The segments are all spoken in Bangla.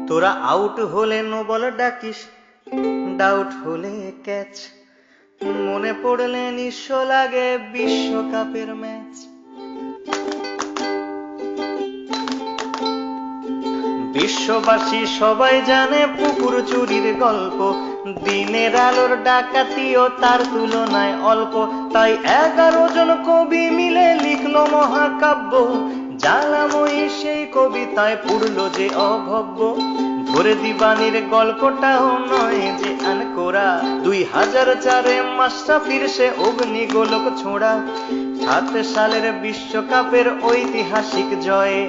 তোরা আউট হলে নো বল ডাকিস, ডাউট হলে ক্যাচ, মনে পড়লে নিঃস্ব লাগে বিশ্বকাপের ম্যাচ। বিশ্ববাসী সবাই জানে পুকুর চুরির গল্প, দিনের আলোর ডাকাতিও তার তুলনায় অল্প। তাই 11 জন কবি মিলে লিখলো মহাকাব্য, জ্বালাময়ী সেই কবিতায় পুরলো যে অভব্য। ধরে দিবানির গল্পটাও নয় যে আনকোরা, 2004-এ মাশরাফির সে অগ্নিগোলক ছোঁড়া। 7 সালের বিশ্বকাপের ঐতিহাসিক জয়ে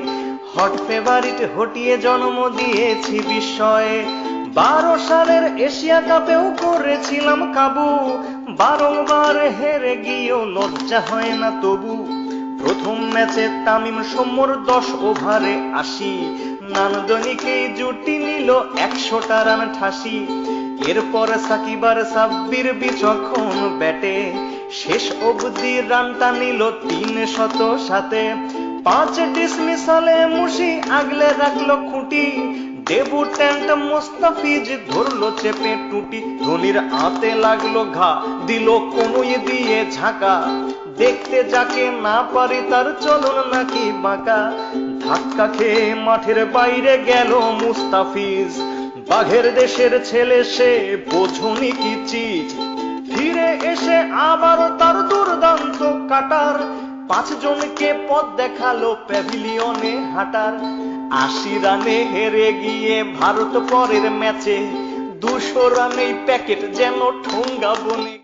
হট ফেভারিট হটিয়ে জন্ম দিয়েছি বিস্ময়ে। 12 সালের এশিয়া কাপেও করেছিলাম কাবু, বারংবার হেরে গিয়েও লজ্জা হয় না তবু। প্রথম ম্যাচে তামিম সৌম্যর 10 ওভারে 80, নান্দনিকেই জুটি নিল 100টা রান ঠাসি। এরপর সাকিব আর সাব্বির বিচক্ষণ ব্যাটে শেষ অবধি রানটা নিল 307। 5 ডিসমিসালে মুশি আগলে রাখলো খুঁটি, ডেবুট্যান্ট মোস্তাফিজ ধরলো চেপে টুটি। ধোনির হাতে লাগলো ঘা, দিল কনুই দিয়ে ঝাঁকা, দেখতে যাকে না পারি তার চলন নাকি বাঁকা। ধাক্কা খেয়ে মাঠের বাইরে গেল মুস্তাফিজ, বাঘের দেশের ছেলে সে বোঝনি কি চিজ। ফিরে এসে আবারও তার দুর্দান্ত কাটার, 5 জনকে পথ দেখালো প্যাভিলিয়নে হাঁটার। 80 রানে হেরে গিয়ে ভারত পরের ম্যাচে 200 রানেই প্যাকেট যেন ঠোঙ্গা বনে।